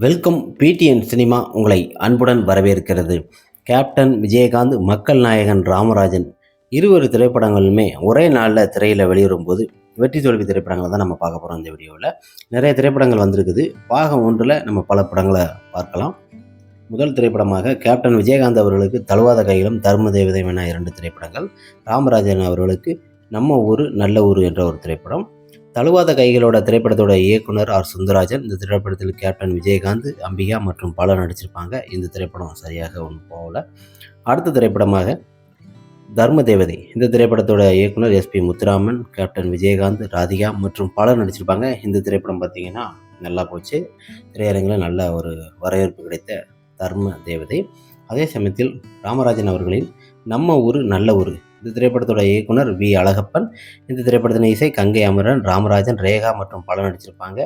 Welcome PTN cinema உங்களை அன்புடன் வரவேற்கிறது. கேப்டன் விஜயகாந்த், மக்கள் நாயகன் ராமராஜன் இருவரு திரைப்படங்களுமே ஒரே நாளில் திரையில் வெளிவரும்போது வெற்றி தோல்வி திரைப்படங்களை தான் நம்ம பார்க்க போகிறோம். இந்த வீடியோவில் நிறைய திரைப்படங்கள் வந்திருக்குது. பாகம் ஒன்றில் நம்ம பல படங்களை பார்க்கலாம். முதல் திரைப்படமாக கேப்டன் விஜயகாந்த் அவர்களுக்கு தழுவாத கைகளும் தர்ம தேவதையும் என 2 திரைப்படங்கள். ராமராஜன் அவர்களுக்கு நம்ம ஊர் நல்ல ஊர் என்ற ஒரு திரைப்படம். தழுவாத கைகளோட திரைப்படத்தோட இயக்குனர் ஆர் சுந்தராஜன். இந்த திரைப்படத்தில் கேப்டன் விஜயகாந்த், அம்பிகா மற்றும் பலர் நடிச்சிருப்பாங்க. இந்த திரைப்படம் சரியாக ஒன்றும் போகல. அடுத்த திரைப்படமாக தர்ம தேவதை. இந்த திரைப்படத்தோட இயக்குனர் எஸ்பி முத்துராமன், கேப்டன் விஜயகாந்த், ராதிகா மற்றும் பலர் நடிச்சிருப்பாங்க. இந்த திரைப்படம் பார்த்திங்கன்னா நல்லா போச்சு. திரையரங்கில் நல்ல ஒரு வரவேற்பு கிடைத்த தர்ம தேவதை. அதே சமயத்தில் ராமராஜன் அவர்களின் நம்ம ஊர் நல்ல ஊர். இந்த திரைப்படத்தோட இயக்குனர் வி அழகப்பன். இந்த திரைப்படத்தின் இசை கங்கை அமரன், ராமராஜன், ரேகா மற்றும் பலர் நடிச்சிருப்பாங்க.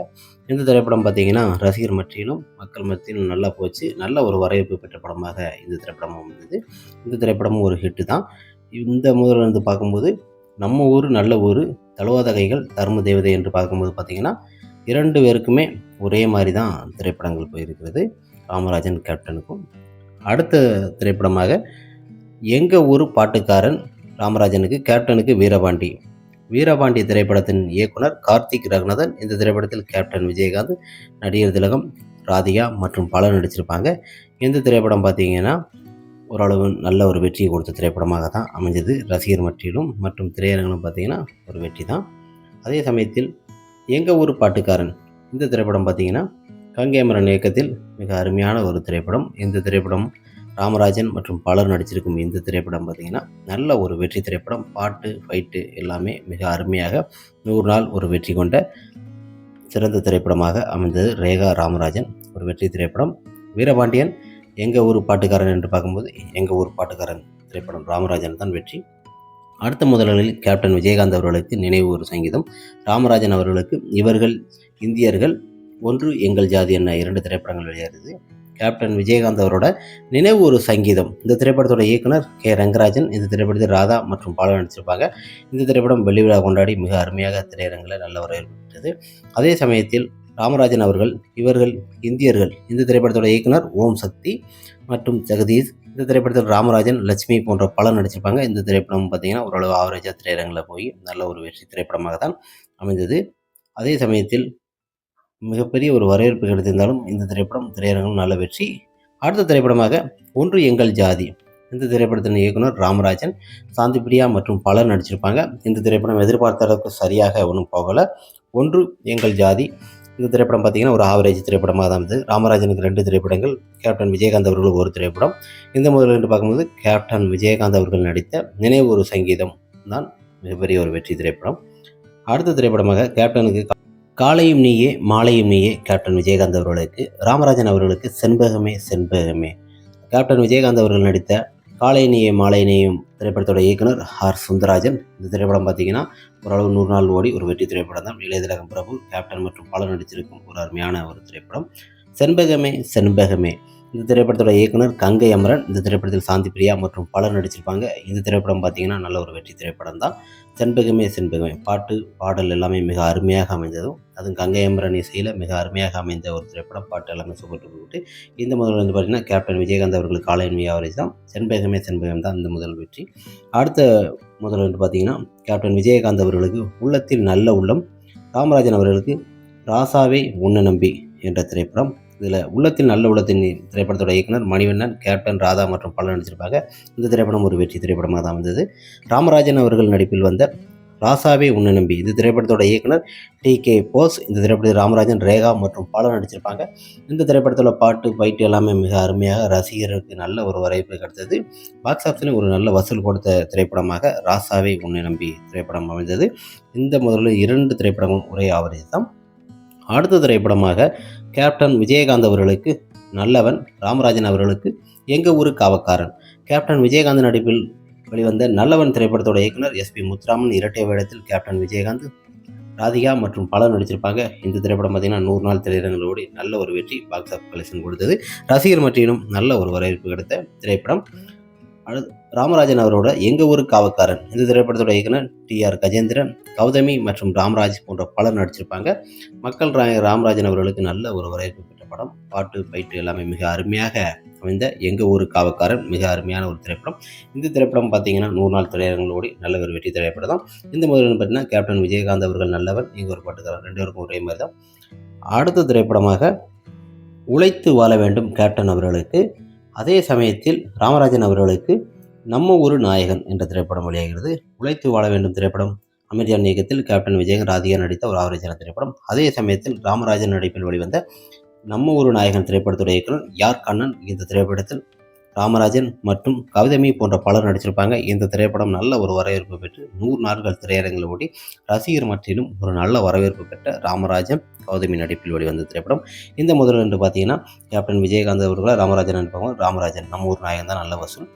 இந்த திரைப்படம் பார்த்திங்கன்னா ரசிகர் மத்தியிலும் மக்கள் மத்தியிலும் நல்லா போச்சு. நல்ல ஒரு வரவேற்பு பெற்ற படமாக இந்த திரைப்படம் அமைந்தது. இந்த திரைப்படமும் ஒரு ஹிட்டு தான். இந்த முதல்ல இருந்து பார்க்கும்போது நம்ம ஊர் நல்ல ஊர், தழுவாத கைகள், தர்ம தேவதை என்று பார்க்கும்போது பார்த்திங்கன்னா 2 பேருக்குமே ஒரே மாதிரி தான் திரைப்படங்கள் போயிருக்கிறது, ராமராஜன் கேப்டனுக்கும். அடுத்த திரைப்படமாக எங்கள் ஊர் பாட்டுக்காரன். ராமராஜனுக்கு, கேப்டனுக்கு வீரபாண்டி. வீரபாண்டி திரைப்படத்தின் இயக்குனர் கார்த்திக் ரகுநாதன். இந்த திரைப்படத்தில் கேப்டன் விஜயகாந்த், நடிகர் திலகம், ராதிகா மற்றும் பலர் நடிச்சிருப்பாங்க. இந்த திரைப்படம் பார்த்திங்கன்னா ஓரளவு நல்ல ஒரு வெற்றியை கொடுத்த திரைப்படமாக தான் அமைஞ்சது. ரசிகர் மத்தியிலும் மற்றும் திரையரங்கிலும் பார்த்திங்கன்னா ஒரு வெற்றி தான். அதே சமயத்தில் எங்கள் ஊர் பாட்டுக்காரன். இந்த திரைப்படம் பார்த்திங்கன்னா கங்கை அமரன் இயக்கத்தில் மிக அருமையான ஒரு திரைப்படம். இந்த திரைப்படம் ராமராஜன் மற்றும் பலர் நடிச்சிருக்கும். இந்த திரைப்படம் பார்த்திங்கன்னா நல்ல ஒரு வெற்றி திரைப்படம். பாட்டு, ஃபைட்டு எல்லாமே மிக அருமையாக 100 நாள் ஒரு வெற்றி கொண்ட சிறந்த திரைப்படமாக அமைந்தது. ரேகா, ராமராஜன் ஒரு வெற்றி திரைப்படம். வீரபாண்டியன், எங்கள் ஊர் பாட்டுக்காரன் என்று பார்க்கும்போது எங்கள் ஊர் பாட்டுக்காரன் திரைப்படம் ராமராஜன் தான் வெற்றி. அடுத்த முதலில் கேப்டன் விஜயகாந்த் அவர்களுக்கு நினைவு ஒரு சங்கீதம். ராமராஜன் அவர்களுக்கு இவர்கள் இந்தியர்கள், ஒன்று எங்கள் ஜாதி என 2 திரைப்படங்கள் வெளியாகிறது. கேப்டன் விஜயகாந்த் அவரோட நினைவு ஒரு சங்கீதம். இந்த திரைப்படத்தோட இயக்குனர் கே ரங்கராஜன். இந்த திரைப்படத்தில் ராதா மற்றும் பலர் நடிச்சிருப்பாங்க. இந்த திரைப்படம் வெள்ளி விழா கொண்டாடி மிக அருமையாக திரையரங்கில் நல்ல வரவேற்பு பெற்றது. அதே சமயத்தில் ராமராஜன் அவர்கள் இவர்கள் இந்தியர்கள். இந்த திரைப்படத்தோட இயக்குனர் ஓம் சக்தி மற்றும் ஜெகதீஷ். இந்த திரைப்படத்தில் ராமராஜன், லட்சுமி போன்ற பலர் நடிச்சிருப்பாங்க. இந்த திரைப்படம் பார்த்திங்கன்னா ஓரளவு ஆவரேஜாக திரையரங்கில் போய் நல்ல ஒரு வெற்றி திரைப்படமாக தான் அமைந்தது. அதே சமயத்தில் மிகப்பெரிய ஒரு வரவேற்பு கிடைத்திருந்தாலும் இந்த திரைப்படம் திரையரங்கம் நல்ல வெற்றி. அடுத்த திரைப்படமாக ஒன்று எங்கள் ஜாதி. இந்த திரைப்படத்தின் இயக்குனர் ராமராஜன், சாந்திப்பிரியா மற்றும் பலர் நடிச்சிருப்பாங்க. இந்த திரைப்படம் எதிர்பார்த்த அளவுக்கு சரியாக ஒன்றும் போகலை. ஒன்று எங்கள் ஜாதி. இந்த திரைப்படம் பார்த்திங்கன்னா ஒரு ஆவரேஜ் திரைப்படமாக தான் இருந்தது. ராமராஜனுக்கு 2 திரைப்படங்கள், கேப்டன் விஜயகாந்த் அவர்களுக்கு ஒரு திரைப்படம். இந்த முதல் என்று பார்க்கும்போது கேப்டன் விஜயகாந்த் அவர்கள் நடித்த நினைவு ஒரு சங்கீதம் தான் மிகப்பெரிய ஒரு வெற்றி திரைப்படம். அடுத்த திரைப்படமாக கேப்டனுக்கு காலையும் நீயே மாலையும் நீயே. கேப்டன் விஜயகாந்த் அவர்களுக்கு, ராமராஜன் அவர்களுக்கு செண்பகமே செண்பகமே. கேப்டன் விஜயகாந்த் அவர்கள் நடித்த காலை நீயே மாலை நீயும் திரைப்படத்தோட இயக்குனர் ஆர் சுந்தராஜன். இந்த திரைப்படம் பார்த்திங்கன்னா ஓரளவு 100 நாள் ஓடி ஒரு வெற்றி திரைப்படம் தான். இளையதிலகம் பிரபு, கேப்டன் மற்றும் பலர் நடிச்சிருக்கும் ஒரு அருமையான ஒரு திரைப்படம். செண்பகமே செண்பகமே. இந்த திரைப்படத்தோட இயக்குனர் கங்கை அமரன். இந்த திரைப்படத்தில் சாந்திப்பிரியா மற்றும் பலர் நடிச்சிருப்பாங்க. இந்த திரைப்படம் பார்த்திங்கன்னா நல்ல ஒரு வெற்றி திரைப்படம் தான். செண்பகமே செண்பகமே பாட்டு, பாடல் எல்லாமே மிக அருமையாக அமைந்ததும், அதுவும் கங்கை அமரன் இசையில் மிக அருமையாக அமைந்த ஒரு திரைப்படம். பாட்டு எல்லாமே சூப்பர் டூப்பர். இந்த முதல் வந்து பார்த்திங்கன்னா கேப்டன் விஜயகாந்த் அவர்களுக்கு காலையின் ஆவரேஜ் தான். செண்பகமே செண்பகம் தான் இந்த முதல் வெற்றி. அடுத்த முதல் வந்து பார்த்திங்கன்னா கேப்டன் விஜயகாந்த் அவர்களுக்கு உள்ளத்தில் நல்ல உள்ளம். ராமராஜன் அவர்களுக்கு ராசாவே உன்னை நம்பி என்ற திரைப்படம். இதில் உள்ளத்தில் நல்ல உள்ளத்தின் திரைப்படத்தோட இயக்குனர் மணிவண்ணன், கேப்டன், ராதா மற்றும் பலர் நடிச்சிருப்பாங்க. இந்த திரைப்படம் ஒரு வெற்றி திரைப்படமாக தான் வந்தது. ராமராஜன் அவர்கள் நடிப்பில் வந்த ராசாவே உன்னை நம்பி. இந்த திரைப்படத்தோட இயக்குனர் டி.கே. போஸ். இந்த திரைப்படத்தில் ராமராஜன், ரேகா மற்றும் பலர் நடிச்சிருப்பாங்க. இந்த திரைப்படத்தோட பாட்டு, ஃபைட்டு எல்லாமே மிக அருமையாக ரசிகர்களுக்கு நல்ல ஒரு வரவேற்பு கிடைத்தது. பாக்ஸ் ஆஃபீஸில் ஒரு நல்ல வசூல் கொடுத்த திரைப்படமாக ராசாவே உன்னை நம்பி திரைப்படம் அமைந்தது. இந்த முதல்ல 2 திரைப்படங்களும் ஒரே ஆவரேஜ் தான். அடுத்த திரைப்படமாக கேப்டன் விஜயகாந்த் அவர்களுக்கு நல்லவன், ராமராஜன் அவர்களுக்கு எங்கள் ஊர் காவக்காரன். கேப்டன் விஜயகாந்த் நடிப்பில் வெளிவந்த நல்லவன் திரைப்படத்தோட இயக்குனர் எஸ்பி முத்துராமன். இரட்டை வேடத்தில் கேப்டன் விஜயகாந்த், ராதிகா மற்றும் பலர் நடிச்சிருப்பாங்க. இந்த திரைப்படம் பார்த்திங்கன்னா 100 நாள் திரையரங்களோடு நல்ல ஒரு வெற்றி பாக்ஸ் ஆஃப் கலெக்ஷன் கொடுத்தது. ரசிகர் மத்தியிலும் நல்ல ஒரு வரவேற்பு கிடைத்த திரைப்படம். ராமராஜன் அவரோட எங்கள் ஊர் காவக்காரன். இந்த திரைப்படத்தோட இயக்குனர் டி.ஆர். கஜேந்திரன், கௌதமி மற்றும் ராம்ராஜ் போன்ற பலர் நடிச்சிருப்பாங்க. மக்கள் ராமராஜன் அவர்களுக்கு நல்ல ஒரு வரவேற்பு பெற்ற திரைப்படம். பாட்டு, ஃபைட்டு எல்லாமே மிக அருமையாக அமைந்த எங்கள் ஊரு காவக்காரன் மிக அருமையான ஒரு திரைப்படம். இந்த திரைப்படம் பார்த்தீங்கன்னா 100 நாள் திரையரங்கில் ஓடி நல்ல ஒரு வெற்றி திரைப்படம் தான். இந்த முதல்ல பார்த்தீங்கன்னா கேப்டன் விஜயகாந்த் அவர்கள் நல்லவர், நீங்கள் ஒரு பாட்டுக்காரர், 2 பேருக்கும் ஒரே மாதிரி தான். அடுத்த திரைப்படமாக உழைத்து வாழ வேண்டும் கேப்டன் அவர்களுக்கு, அதே சமயத்தில் ராமராஜன் அவர்களுக்கு நம்ம ஊரு நாயகன் என்ற திரைப்படம் வெளியாகிறது. உழைத்து வாழ வேண்டும் திரைப்படம் அமீர்ஜான் இயக்கத்தில் கேப்டன் விஜயன், ராதிகா நடித்த ஒரு ஆவரேஜான திரைப்படம். அதே சமயத்தில் ராமராஜன் நடிப்பில் வெளிவந்த நம்ம ஊரு நாயகன் திரைப்படத்துடைய இயக்குனர் யார் கண்ணன். இந்த திரைப்படத்தில் ராமராஜன் மற்றும் கவிதமி போன்ற பலர் நடிச்சிருப்பாங்க. இந்த திரைப்படம் நல்ல ஒரு வரவேற்பு பெற்று 100 நாட்கள் திரையரங்கில் ஓடி ரசிகர் மத்தியிலும் ஒரு நல்ல வரவேற்பு பெற்ற ராமராஜன், கௌதமி நடிப்பில் வெளிவந்த திரைப்படம். இந்த முதல் என்று பார்த்தீங்கன்னா கேப்டன் விஜயகாந்த் அவர்களை ராமராஜன் நடிப்பாங்க. ராமராஜன் நம்ம ஊர் நாயகன் தான் நல்ல வசூல்.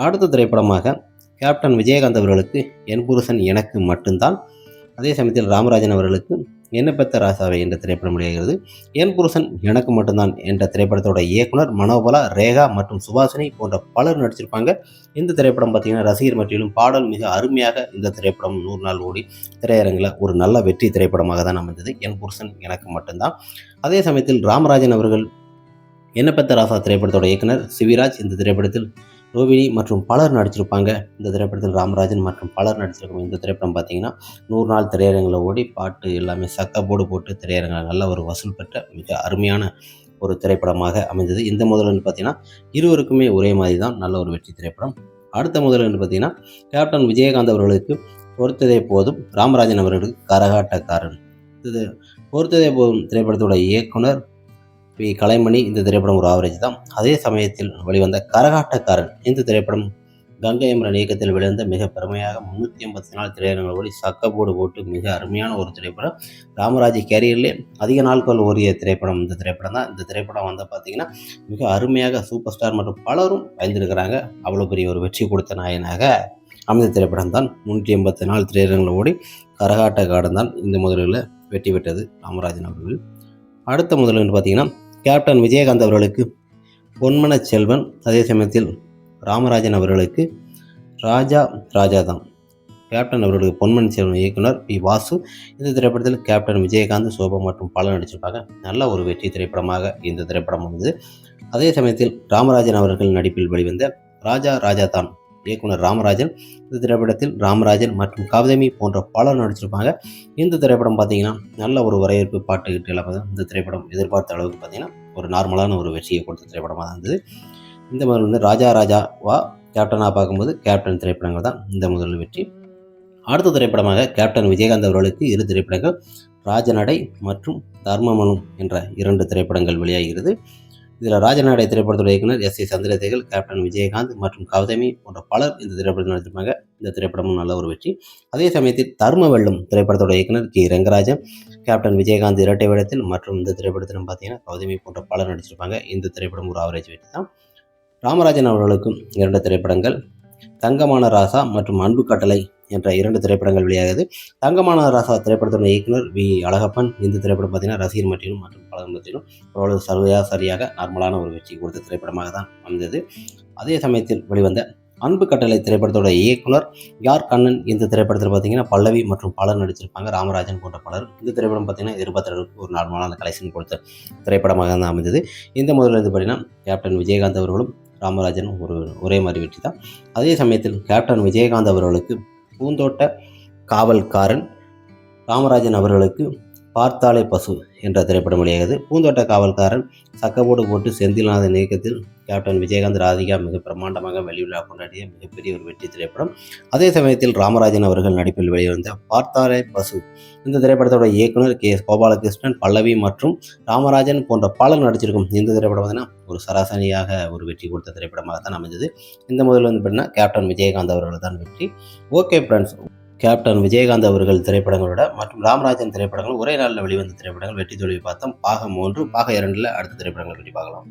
அடுத்த திரைப்படமாக கேப்டன் விஜயகாந்த் அவர்களுக்கு என் புருஷன் எனக்கு மட்டும்தான், அதே சமயத்தில் ராமராஜன் அவர்களுக்கு என்ன பெத்த ராசாவை என்ற திரைப்படம் வெளியாகிறது. என் புருஷன் எனக்கு மட்டும்தான் என்ற திரைப்படத்தோட இயக்குனர் மனோபலா, ரேகா மற்றும் சுபாஷினி போன்ற பலர் நடிச்சிருப்பாங்க. இந்த திரைப்படம் பார்த்தீங்கன்னா ரசிகர் மத்தியிலும் பாடல் மிக அருமையாக இந்த திரைப்படம் 100 நாள் ஓடி திரையரங்கில் ஒரு நல்ல வெற்றி திரைப்படமாக தான் அமைந்தது. என் புருஷன் எனக்கு மட்டும்தான். அதே சமயத்தில் ராமராஜன் அவர்கள் என்ன பெத்த ராசா திரைப்படத்தோட இயக்குனர் சிவிராஜ். இந்த திரைப்படத்தில் ரோபினி மற்றும் பலர் நடிச்சிருப்பாங்க. இந்த திரைப்படத்தில் ராமராஜன் மற்றும் பலர் நடிச்சிருக்காங்க. இந்த திரைப்படம் பார்த்தீங்கன்னா 100 நாள் திரையரங்கில் ஓடி பாட்டு எல்லாமே சக்கப்போடு போட்டு திரையரங்கில் நல்ல ஒரு வசூல் பெற்ற மிக அருமையான ஒரு திரைப்படமாக அமைந்தது. இந்த முதல்னு பார்த்தீங்கன்னா இருவருக்குமே ஒரே மாதிரி தான் நல்ல ஒரு வெற்றி திரைப்படம். அடுத்த முதல்னு பார்த்தீங்கன்னா கேப்டன் விஜயகாந்த் அவர்களுக்கு பொறுத்ததே போதும், ராமராஜன் அவர்களுக்கு கரகாட்டக்காரன். இது பொறுத்ததே போதும் திரைப்படத்தோட இயக்குனர் பி கலைமணி. இந்த திரைப்படம் ஒரு ஆவரேஜ் தான். அதே சமயத்தில் வெளிவந்த கரகாட்டக்காரன் இந்த திரைப்படம் கங்கை அமரன் இயக்கத்தில் வெளிவந்த மிக பெருமையாக 384 நாள் திரையரங்கில் ஓடி சக்கப்போடு போட்டு மிக அருமையான ஒரு திரைப்படம். ராமராஜ் கேரியர்லேயே அதிக நாட்கள் ஓடிய திரைப்படம் இந்த திரைப்படம் தான். இந்த திரைப்படம் வந்து பார்த்திங்கன்னா மிக அருமையாக சூப்பர் ஸ்டார் மற்றும் பலரும் பயந்துருக்கிறாங்க. அவ்வளோ பெரிய ஒரு வெற்றி கொடுத்த நாயனாக அமைந்த திரைப்படம் தான் 384 நாள் திரையரங்கில் ஓடி கரகாட்டக்காரன் தான் இந்த முதலில் வெற்றி பெற்றது ராமராஜன் அவர்கள். அடுத்த முதல்னு பார்த்தீங்கன்னா கேப்டன் விஜயகாந்த் அவர்களுக்கு பொன்மன செல்வன், அதே சமயத்தில் ராமராஜன் அவர்களுக்கு ராஜா தான். கேப்டன் அவர்களுக்கு பொன்மன செல்வன் இயக்குனர் பி வாசு. இந்த திரைப்படத்தில் கேப்டன் விஜயகாந்த், சோபா மற்றும் பலர் நடிச்சிருப்பாங்க. நல்ல ஒரு வெற்றி திரைப்படமாக இந்த திரைப்படம் வந்தது. அதே சமயத்தில் ராமராஜன் அவர்கள் நடிப்பில் வெளிவந்த ராஜா தான் இயக்குனர் ராமராஜன். இந்த திரைப்படத்தில் ராமராஜன் மற்றும் கவிதமி போன்ற பலர் நடிச்சிருப்பாங்க. இந்த திரைப்படம் பார்த்தீங்கன்னா நல்ல ஒரு வரவேற்பு, பாட்டுக்கிட்டு எல்லாம் இந்த திரைப்படம் எதிர்பார்த்த அளவுக்கு பார்த்தீங்கன்னா ஒரு நார்மலான ஒரு வெற்றியை கொடுத்த திரைப்படமாக தான் இருந்தது. இந்த மாதிரி வந்து ராஜாவா கேப்டனாக பார்க்கும்போது கேப்டன் திரைப்படங்கள் தான் இந்த முதல் வெற்றி. அடுத்த திரைப்படமாக கேப்டன் விஜயகாந்த் அவர்களுக்கு 2 திரைப்படங்கள் ராஜநடை மற்றும் தர்மமனு என்ற 2 திரைப்படங்கள் வெளியாகிறது. இதில் ராஜநடை திரைப்படத்துடைய இயக்குனர் எஸ். சந்திரசேகர், கேப்டன் விஜயகாந்த் மற்றும் கௌதமி போன்ற பலர் இந்த திரைப்படத்தில் நடிச்சிருப்பாங்க. இந்த திரைப்படமும் நல்ல ஒரு வெற்றி. அதே சமயத்தில் தர்ம வெள்ளம் திரைப்படத்தோட இயக்குனர் கி. ரங்கராஜன், கேப்டன் விஜயகாந்த் இரட்டை வேடத்தில் மற்றும் இந்த திரைப்படத்திலும் பார்த்தீங்கன்னா கௌதமி போன்ற பலர் நடிச்சிருப்பாங்க. இந்த திரைப்படம் ஒரு ஆவரேஜ் வெற்றி தான். ராமராஜன் அவர்களுக்கும் 2 திரைப்படங்கள் தங்கமான ராசா மற்றும் அன்பு கட்டளை என்ற 2 திரைப்படங்கள் வெளியாகுது. தங்கமான ராசா திரைப்படத்தின் இயக்குனர் வி. அழகப்பன். இந்த திரைப்படம் பார்த்தீங்கன்னா ரசிகர் மத்தியிலும் மற்றும் பலர் மத்தியிலும் ஓரளவு சரியாக நார்மலான ஒரு வெற்றி கொடுத்த திரைப்படமாக தான் அமைந்தது. அதே சமயத்தில் வெளிவந்த அன்பு கட்டளை திரைப்படத்தோட இயக்குனர் யார் கண்ணன். இந்த திரைப்படத்தில் பார்த்தீங்கன்னா பல்லவி மற்றும் பலர் நடிச்சிருப்பாங்க, ராமராஜன் போன்ற பலர். இந்த திரைப்படம் பார்த்தீங்கன்னா எதிர்பார்த்த அளவுக்கு ஒரு நார்மலான கலெக்ஷன் கொடுத்த திரைப்படமாக தான் அமைந்தது. இந்த முதல்ல இருந்து பார்த்தீங்கன்னா கேப்டன் விஜயகாந்த் அவர்களும் ராமராஜனும் ஒரே மாதிரி வெற்றி தான். அதே சமயத்தில் கேப்டன் விஜயகாந்த் அவர்களுக்கு பூந்தோட்ட காவல்காரன், ராமராஜன் அவர்களுக்கு பார்த்தாலே பசு என்ற திரைப்படம் வெளியாகிறது. பூந்தோட்ட காவல்காரன் சக்கப்போடு போட்டு செந்தில்நாதன் இயக்கத்தில் கேப்டன் விஜயகாந்த், ராதிகா மிக பிரம்மாண்டமாக வெளிவிழா கொண்டாடிய மிகப்பெரிய ஒரு வெற்றி திரைப்படம். அதே சமயத்தில் ராமராஜன் அவர்கள் நடிப்பில் வெளிவந்த பார்த்தாலே பசு இந்த திரைப்படத்தோட இயக்குனர் கே. கோபாலகிருஷ்ணன், பல்லவி மற்றும் ராமராஜன் போன்ற பலர் நடிச்சிருக்கும். இந்த திரைப்படம் பார்த்தீங்கன்னா ஒரு சராசரியாக ஒரு வெற்றி கொடுத்த திரைப்படமாக தான் அமைந்தது. இந்த முதல்ல வந்து பார்த்தீங்கன்னா கேப்டன் விஜயகாந்த் அவர்கள் தான் வெற்றி. ஓகே ஃப்ரெண்ட்ஸ், கேப்டன் விஜயகாந்த் அவர்கள் திரைப்படங்களோட மற்றும் ராமராஜன் திரைப்படங்கள் ஒரே நாளில் வெளிவந்த திரைப்படங்கள் வெற்றி தோல்வி பார்த்தோம். பாகம் 1, பாகம் 2 அடுத்த திரைப்படங்களை பற்றி பார்க்கலாம்.